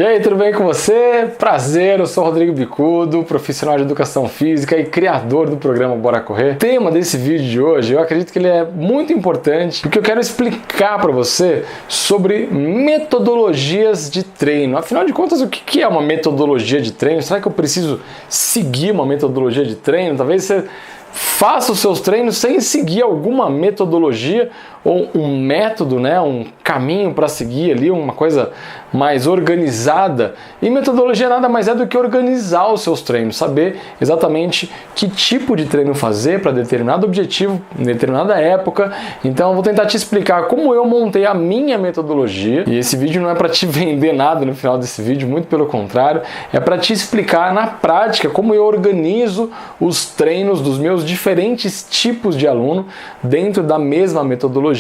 E aí, tudo bem com você? Prazer, eu sou o Rodrigo Bicudo, profissional de educação física e criador do programa Bora Correr. O tema desse vídeo de hoje, eu acredito que ele é muito importante, porque eu quero explicar para você sobre metodologias de treino. Afinal de contas, o que é uma metodologia de treino? Será que eu preciso seguir uma metodologia de treino? Talvez você faça os seus treinos sem seguir alguma metodologia ou um método, um caminho para seguir ali, uma coisa mais organizada. E metodologia nada mais é do que organizar os seus treinos, saber exatamente que tipo de treino fazer para determinado objetivo, em determinada época. Então eu vou tentar te explicar como eu montei a minha metodologia. E esse vídeo não é para te vender nada no final desse vídeo, muito pelo contrário, é para te explicar na prática como eu organizo os treinos dos meus diferentes tipos de aluno dentro da mesma metodologia.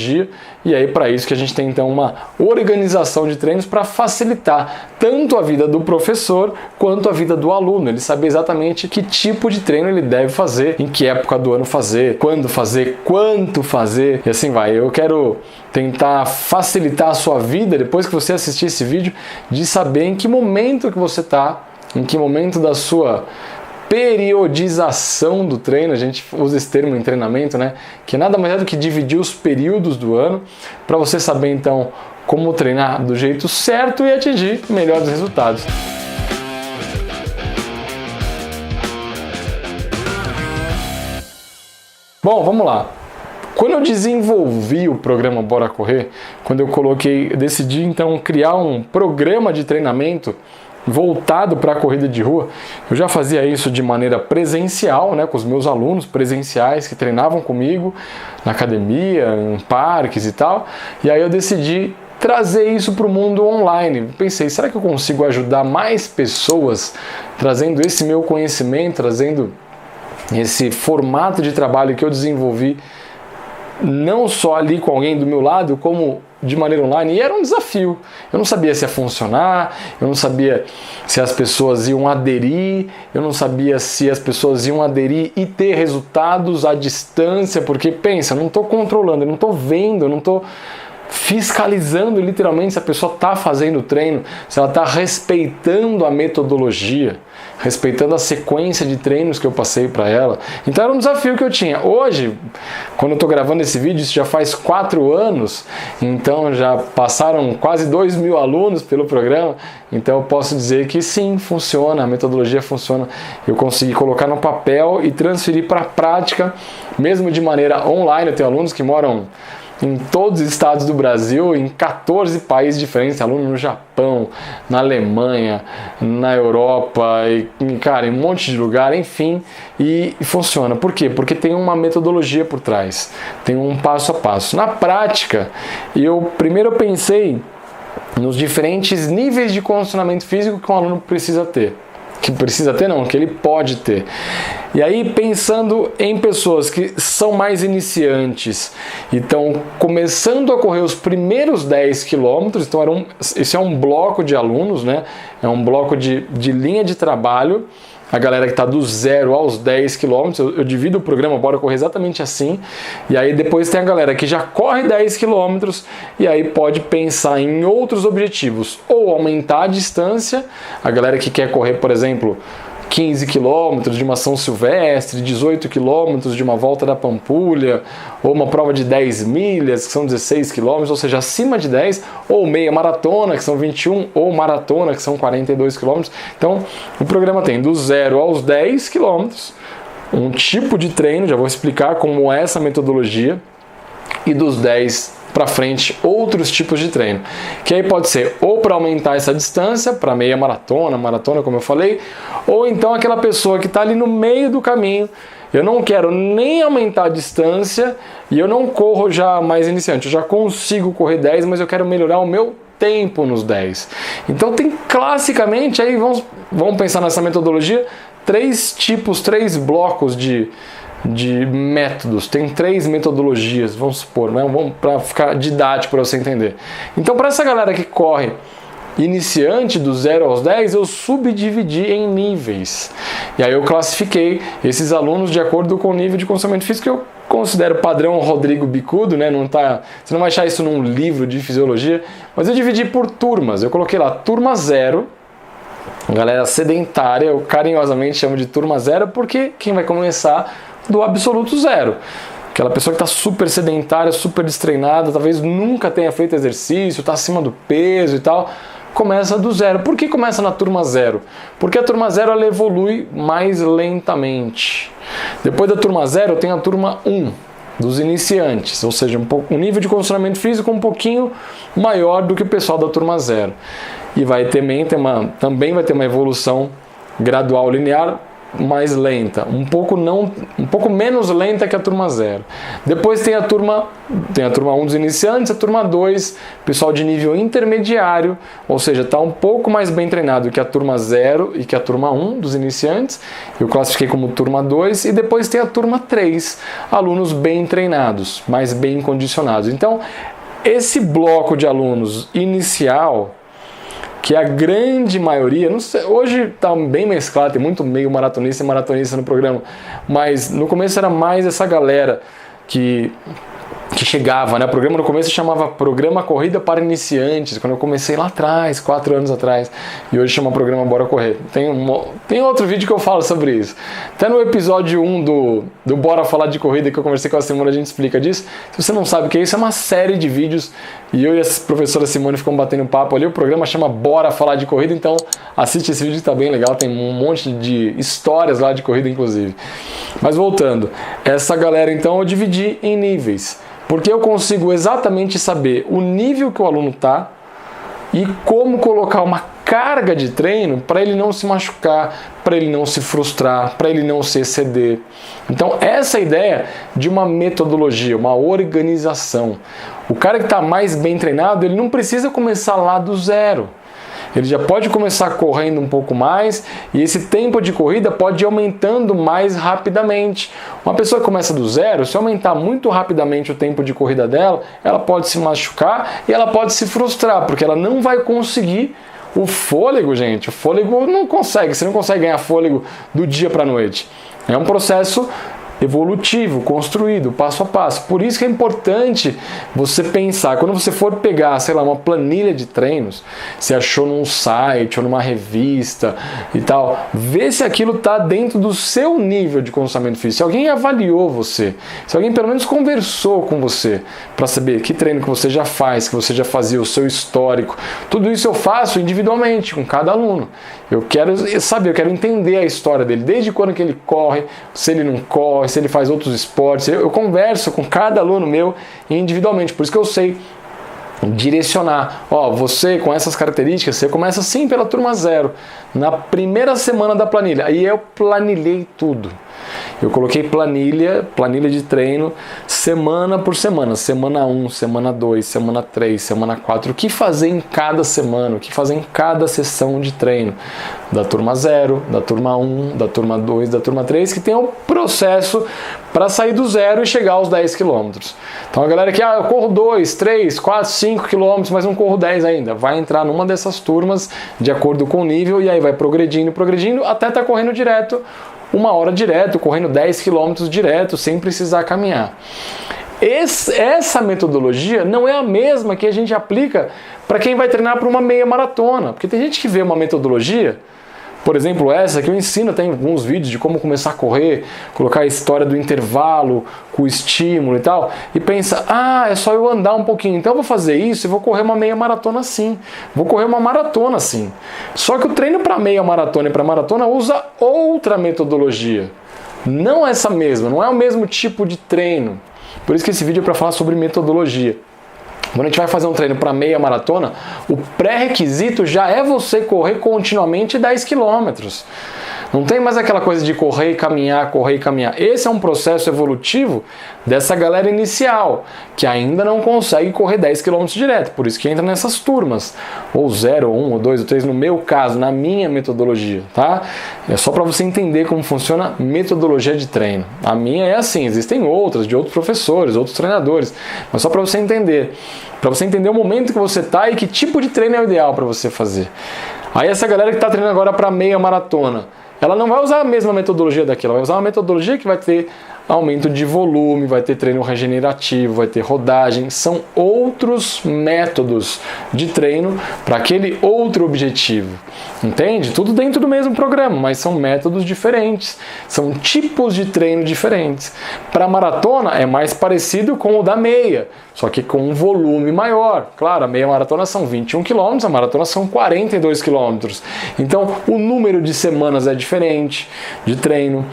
E aí para isso que a gente tem então uma organização de treinos para facilitar tanto a vida do professor quanto a vida do aluno, ele saber exatamente que tipo de treino ele deve fazer, em que época do ano fazer, quando fazer, quanto fazer e assim vai. Eu quero tentar facilitar a sua vida depois que você assistir esse vídeo, de saber em que momento que você está, em que momento da sua periodização do treino. A gente usa esse termo em treinamento, que nada mais é do que dividir os períodos do ano, para você saber então como treinar do jeito certo e atingir melhores resultados. Bom, vamos lá. Quando eu desenvolvi o programa Bora Correr, quando eu decidi então criar um programa de treinamento voltado para a corrida de rua, eu já fazia isso de maneira presencial, com os meus alunos presenciais que treinavam comigo na academia, em parques e tal, e aí eu decidi trazer isso para o mundo online. Pensei, será que eu consigo ajudar mais pessoas trazendo esse meu conhecimento, trazendo esse formato de trabalho que eu desenvolvi, não só ali com alguém do meu lado, como de maneira online, e era um desafio. Eu não sabia se ia funcionar, eu não sabia se as pessoas iam aderir, eu não sabia se as pessoas iam aderir e ter resultados à distância, porque pensa, eu não estou controlando, eu não estou vendo, eu não estou fiscalizando literalmente se a pessoa está fazendo o treino, se ela está respeitando a metodologia, respeitando a sequência de treinos que eu passei para ela. Então era um desafio que eu tinha. Hoje, quando eu estou gravando esse vídeo, isso já faz 4 anos, então já passaram quase 2.000 alunos pelo programa, então eu posso dizer que sim, funciona, a metodologia funciona. Eu consegui colocar no papel e transferir para a prática, mesmo de maneira online. Eu tenho alunos que moram em todos os estados do Brasil, em 14 países diferentes, aluno no Japão, na Alemanha, na Europa, em um monte de lugar, enfim, e funciona. Por quê? Porque tem uma metodologia por trás, tem um passo a passo. Na prática, primeiro eu pensei nos diferentes níveis de condicionamento físico que um aluno precisa ter. Que ele pode ter. E aí, pensando em pessoas que são mais iniciantes e estão começando a correr os primeiros 10 quilômetros, então esse é um bloco de alunos, é um bloco de linha de trabalho. A galera que está do 0 aos 10 km, eu divido o programa Bora Correr exatamente assim, e aí depois tem a galera que já corre 10 km e aí pode pensar em outros objetivos, ou aumentar a distância, a galera que quer correr, por exemplo, 15 km de uma São Silvestre, 18 km de uma volta da Pampulha, ou uma prova de 10 milhas, que são 16 km, ou seja, acima de 10, ou meia maratona, que são 21, ou maratona, que são 42 km. Então, o programa tem do 0 aos 10 km, um tipo de treino, já vou explicar como é essa metodologia, e dos 10 para frente, outros tipos de treino, que aí pode ser ou para aumentar essa distância, para meia maratona, como eu falei, ou então aquela pessoa que está ali no meio do caminho, eu não quero nem aumentar a distância e eu não corro já mais iniciante, eu já consigo correr 10, mas eu quero melhorar o meu tempo nos 10. Então tem classicamente, aí vamos pensar nessa metodologia, 3 blocos de métodos, tem 3 metodologias, vamos supor, para ficar didático para você entender. Então, para essa galera que corre iniciante do 0 aos 10, eu subdividi em níveis. E aí eu classifiquei esses alunos de acordo com o nível de condicionamento físico que eu considero padrão Rodrigo Bicudo, né? Você não vai achar isso num livro de fisiologia, mas eu dividi por turmas. Eu coloquei lá turma 0, galera sedentária, eu carinhosamente chamo de turma 0 porque quem vai começar do absoluto 0. Aquela pessoa que está super sedentária, super destreinada, talvez nunca tenha feito exercício, está acima do peso e tal, começa do 0. Por que começa na turma 0? Porque a turma 0 ela evolui mais lentamente. Depois da turma 0 tem a turma 1, dos iniciantes, ou seja, um nível de condicionamento físico um pouquinho maior do que o pessoal da turma 0. E também vai ter uma evolução gradual linear mais lenta, um pouco menos lenta que a turma 0. Depois tem a turma 1 dos iniciantes, a turma 2, pessoal de nível intermediário, ou seja, está um pouco mais bem treinado que a turma 0 e que a turma 1 dos iniciantes, eu classifiquei como turma 2, e depois tem a turma 3, alunos bem treinados, mais bem condicionados. Então, esse bloco de alunos inicial, que a grande maioria, não sei, hoje está bem mesclado, tem muito meio maratonista e maratonista no programa, mas no começo era mais essa galera que chegava, né? O programa no começo chamava Programa Corrida para Iniciantes, quando eu comecei lá atrás, 4 anos atrás, e hoje chama Programa Bora Correr. Tem outro vídeo que eu falo sobre isso. Até no episódio 1 do Bora Falar de Corrida, que eu conversei com a Simone, a gente explica disso. Se você não sabe o que é isso, é uma série de vídeos, e eu e a professora Simone ficamos batendo papo ali. O programa chama Bora Falar de Corrida, então assiste esse vídeo que tá bem legal, tem um monte de histórias lá de corrida, inclusive. Mas voltando, essa galera então eu dividi em níveis, porque eu consigo exatamente saber o nível que o aluno está e como colocar uma carga de treino para ele não se machucar, para ele não se frustrar, para ele não se exceder. Então essa é a ideia de uma metodologia, uma organização. O cara que está mais bem treinado, ele não precisa começar lá do 0. Ele já pode começar correndo um pouco mais e esse tempo de corrida pode ir aumentando mais rapidamente. Uma pessoa que começa do 0, se aumentar muito rapidamente o tempo de corrida dela, ela pode se machucar e ela pode se frustrar, porque ela não vai conseguir o fôlego, gente. O fôlego não consegue, você não consegue ganhar fôlego do dia para a noite. É um processo evolutivo, construído, passo a passo. Por isso que é importante você pensar, quando você for pegar, sei lá, uma planilha de treinos, se achou num site ou numa revista e tal, vê se aquilo está dentro do seu nível de condicionamento físico. Se alguém avaliou você, se alguém pelo menos conversou com você, para saber que treino que você já faz, que você já fazia, o seu histórico. Tudo isso eu faço individualmente, com cada aluno. Eu quero saber, eu quero entender a história dele, desde quando que ele corre, se ele não corre, se ele faz outros esportes. Eu converso com cada aluno meu individualmente, por isso que eu sei direcionar. Você com essas características, você começa sim pela turma 0, na primeira semana da planilha. Aí eu planilhei tudo. Eu coloquei planilha de treino semana por semana, semana 1, semana 2, semana 3, semana 4, o que fazer em cada semana, o que fazer em cada sessão de treino, da turma 0, da turma 1, da turma 2, da turma 3, que tem o processo para sair do 0 e chegar aos 10 km. Então a galera que, eu corro 2, 3, 4, 5 km, mas não corro 10 ainda, vai entrar numa dessas turmas de acordo com o nível e aí vai progredindo, até estar correndo direto, 1 hora direto, correndo 10 km direto, sem precisar caminhar. Essa metodologia não é a mesma que a gente aplica para quem vai treinar para uma meia maratona, porque tem gente que vê uma metodologia, por exemplo, essa que eu ensino, tem alguns vídeos de como começar a correr, colocar a história do intervalo, com o estímulo e tal, e pensa, é só eu andar um pouquinho, então eu vou fazer isso e vou correr uma meia maratona assim, vou correr uma maratona assim. Só que o treino para meia maratona e para maratona usa outra metodologia, não essa mesma, não é o mesmo tipo de treino. Por isso que esse vídeo é para falar sobre metodologia. Quando a gente vai fazer um treino para meia maratona, o pré-requisito já é você correr continuamente 10 km. Não tem mais aquela coisa de correr e caminhar, correr e caminhar. Esse é um processo evolutivo dessa galera inicial, que ainda não consegue correr 10 km direto. Por isso que entra nessas turmas. Ou 0, ou 1, ou 2, ou 3, no meu caso, na minha metodologia, tá? É só para você entender como funciona a metodologia de treino. A minha é assim, existem outras, de outros professores, outros treinadores, mas só para você entender. para você entender o momento que você está e que tipo de treino é o ideal para você fazer. Aí essa galera que está treinando agora para meia maratona, ela não vai usar a mesma metodologia daquela, vai usar uma metodologia que vai ter aumento de volume, vai ter treino regenerativo, vai ter rodagem, são outros métodos de treino para aquele outro objetivo, entende? Tudo dentro do mesmo programa, mas são métodos diferentes, são tipos de treino diferentes. Para maratona é mais parecido com o da meia, só que com um volume maior. Claro, a meia maratona são 21 km, a maratona são 42 km. Então o número de semanas é diferente de treino.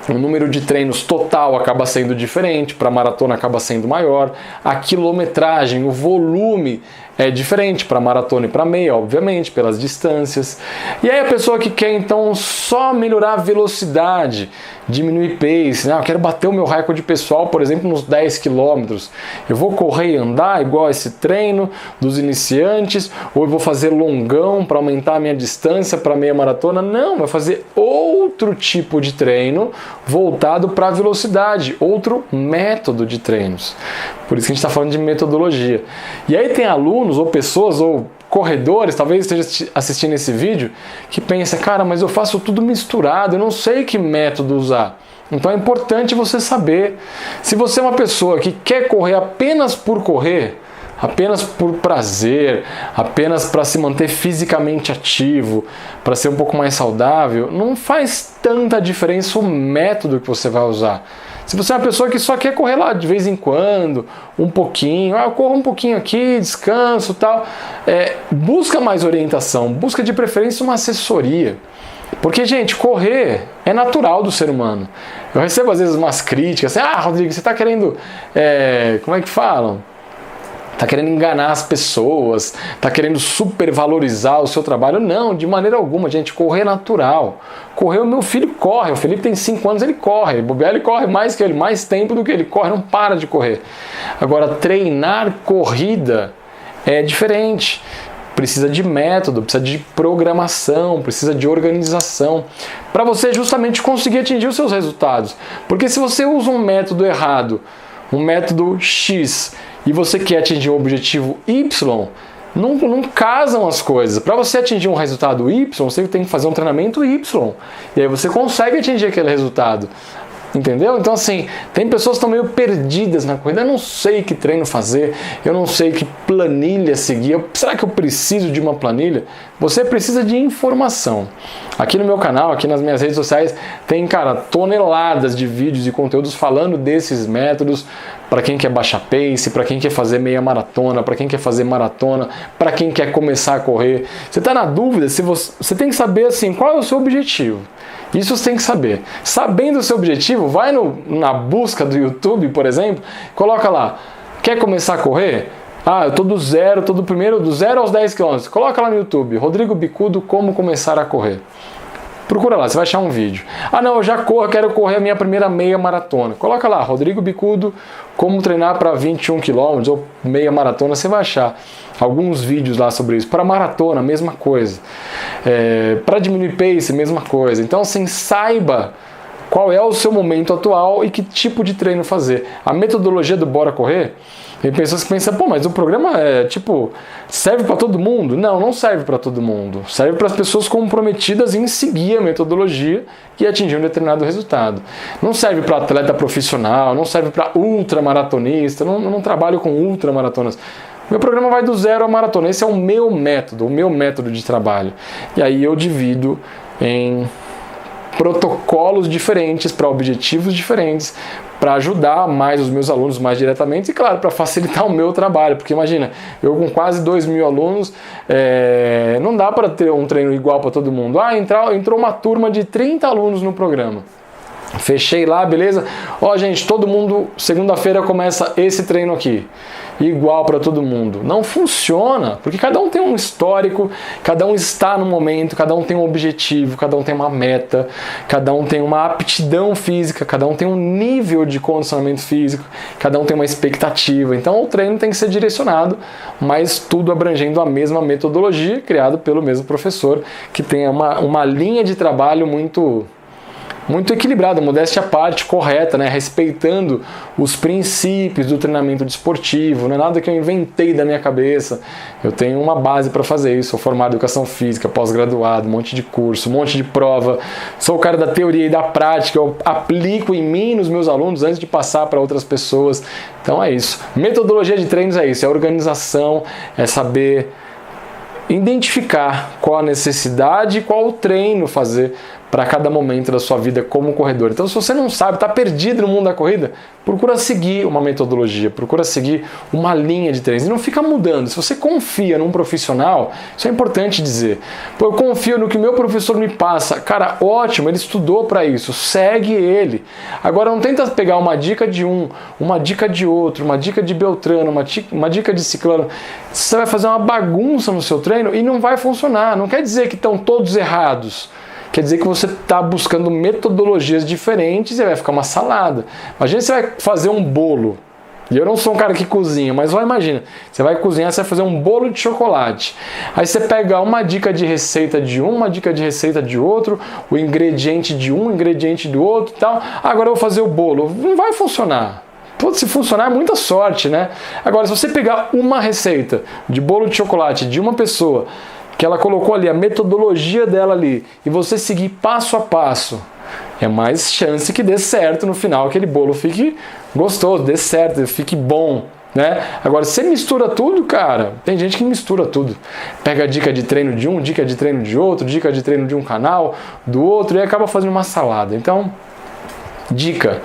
O número de treinos total acaba sendo diferente, para a maratona acaba sendo maior, a quilometragem, o volume é diferente para maratona e para meia, obviamente, pelas distâncias. E aí a pessoa que quer então só melhorar a velocidade, diminuir pace, né? Eu quero bater o meu recorde pessoal, por exemplo, nos 10 km. Eu vou correr e andar igual esse treino dos iniciantes, ou eu vou fazer longão para aumentar a minha distância para meia maratona? Não, vai fazer outro tipo de treino voltado para a velocidade, outro método de treinos. Por isso que a gente está falando de metodologia. E aí tem alunos ou pessoas ou corredores, talvez esteja assistindo esse vídeo, que pensa, cara, mas eu faço tudo misturado, eu não sei que método usar. Então é importante você saber. Se você é uma pessoa que quer correr apenas por correr, apenas por prazer, apenas para se manter fisicamente ativo, para ser um pouco mais saudável, não faz tanta diferença o método que você vai usar. Se você é uma pessoa que só quer correr lá de vez em quando, um pouquinho, eu corro um pouquinho aqui, descanso e tal, busca mais orientação, busca de preferência uma assessoria. Porque, gente, correr é natural do ser humano. Eu recebo às vezes umas críticas, assim, Rodrigo, você está querendo, como é que falam? Está querendo enganar as pessoas, está querendo supervalorizar o seu trabalho. Não, de maneira alguma, gente, correr é natural. Correr, o meu filho corre, o Felipe tem 5 anos, ele corre, ele corre mais que ele, mais tempo do que ele corre, não para de correr. Agora, treinar corrida é diferente. Precisa de método, precisa de programação, precisa de organização, para você justamente conseguir atingir os seus resultados. Porque se você usa um método errado, um método X, e você quer atingir um objetivo Y, não casam as coisas. Para você atingir um resultado Y, você tem que fazer um treinamento Y. E aí você consegue atingir aquele resultado. Entendeu? Então assim, tem pessoas que estão meio perdidas na corrida. Eu não sei que treino fazer, eu não sei que planilha seguir. Será que eu preciso de uma planilha? Você precisa de informação. Aqui no meu canal, aqui nas minhas redes sociais, tem, cara, toneladas de vídeos e conteúdos falando desses métodos para quem quer baixar pace, para quem quer fazer meia maratona, para quem quer fazer maratona, para quem quer começar a correr. Você está na dúvida? Se você tem que saber assim, qual é o seu objetivo. Isso você tem que saber. Sabendo o seu objetivo, vai na busca do YouTube, por exemplo, coloca lá, quer começar a correr? Eu tô do zero aos 10 km. Coloca lá no YouTube, Rodrigo Bicudo, como começar a correr. Procura lá, você vai achar um vídeo. Não, eu já corro, quero correr a minha primeira meia maratona. Coloca lá, Rodrigo Bicudo, como treinar para 21 km ou meia maratona, você vai achar alguns vídeos lá sobre isso. Para maratona, mesma coisa. Para diminuir pace, mesma coisa. Então, assim, saiba qual é o seu momento atual e que tipo de treino fazer. A metodologia do Bora Correr, tem pessoas que pensam, mas o programa serve para todo mundo? Não serve para todo mundo. Serve para as pessoas comprometidas em seguir a metodologia e atingir um determinado resultado. Não serve para atleta profissional, não serve para ultramaratonista, não trabalho com ultramaratonas. Meu programa vai do zero à maratona. Esse é o meu método de trabalho. E aí eu divido em protocolos diferentes, para objetivos diferentes, para ajudar mais os meus alunos mais diretamente e, claro, para facilitar o meu trabalho. Porque imagina, eu com quase 2.000 alunos, não dá para ter um treino igual para todo mundo. Entrou uma turma de 30 alunos no programa. Fechei lá, beleza? Gente, todo mundo, segunda-feira começa esse treino aqui. Igual para todo mundo. Não funciona, porque cada um tem um histórico, cada um está no momento, cada um tem um objetivo, cada um tem uma meta, cada um tem uma aptidão física, cada um tem um nível de condicionamento físico, cada um tem uma expectativa. Então o treino tem que ser direcionado, mas tudo abrangendo a mesma metodologia, criado pelo mesmo professor, que tem uma linha de trabalho muito muito equilibrada, modéstia à parte, correta, né? Respeitando os princípios do treinamento desportivo, não é nada que eu inventei da minha cabeça. Eu tenho uma base para fazer isso, sou formado em educação física, pós-graduado, um monte de curso, um monte de prova, sou o cara da teoria e da prática, eu aplico em mim, nos meus alunos, antes de passar para outras pessoas. Então é isso. Metodologia de treinos é isso, é organização, é saber identificar qual a necessidade e qual o treino fazer para cada momento da sua vida como corredor. Então, se você não sabe, está perdido no mundo da corrida, procura seguir uma metodologia, procura seguir uma linha de treinos e não fica mudando. Se você confia num profissional, isso é importante dizer. Pô, eu confio no que o meu professor me passa. Cara, ótimo, ele estudou para isso, segue ele. Agora, não tenta pegar uma dica de um, uma dica de outro, uma dica de Beltrano, uma dica de Ciclano. Você vai fazer uma bagunça no seu treino e não vai funcionar. Não quer dizer que estão todos errados. Quer dizer que você está buscando metodologias diferentes e vai ficar uma salada. Imagina você vai fazer um bolo. E eu não sou um cara que cozinha, mas imagina. Você vai cozinhar, você vai fazer um bolo de chocolate. Aí você pega uma dica de receita de um, uma dica de receita de outro, o ingrediente de um, o ingrediente do outro e tal. Agora eu vou fazer o bolo. Não vai funcionar. Pô, se funcionar é muita sorte, né? Agora, se você pegar uma receita de bolo de chocolate de uma pessoa, que ela colocou ali, a metodologia dela ali, e você seguir passo a passo, é mais chance que dê certo no final, aquele bolo fique gostoso, dê certo, fique bom, né? Agora, você mistura tudo, cara, tem gente que mistura tudo. Pega a dica de treino de um, dica de treino de outro, dica de treino de um canal, do outro, e acaba fazendo uma salada. Então, dica: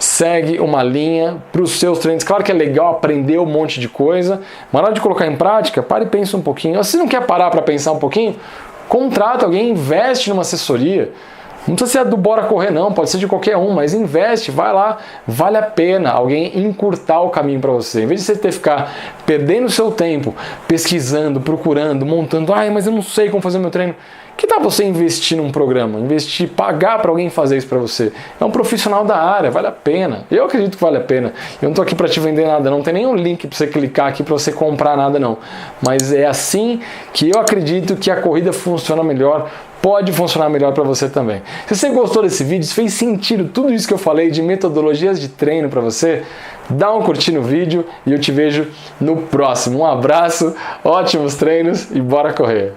segue uma linha para os seus treinos. Claro que é legal aprender um monte de coisa, mas na hora de colocar em prática, para e pensa um pouquinho. Se não quer parar para pensar um pouquinho, contrata alguém, investe numa assessoria. Não precisa ser a do Bora Correr não, pode ser de qualquer um, mas investe, vai lá, vale a pena alguém encurtar o caminho para você. Em vez de você ter que ficar perdendo o seu tempo, pesquisando, procurando, montando, mas eu não sei como fazer meu treino. Que tal você investir num programa? Investir, pagar para alguém fazer isso para você? É um profissional da área, vale a pena. Eu acredito que vale a pena. Eu não estou aqui para te vender nada, não tem nenhum link para você clicar aqui para você comprar nada não. Mas é assim que eu acredito que a corrida funciona melhor, pode funcionar melhor para você também. Se você gostou desse vídeo, se fez sentido tudo isso que eu falei de metodologias de treino para você, dá um curtir no vídeo e eu te vejo no próximo. Um abraço, ótimos treinos e bora correr!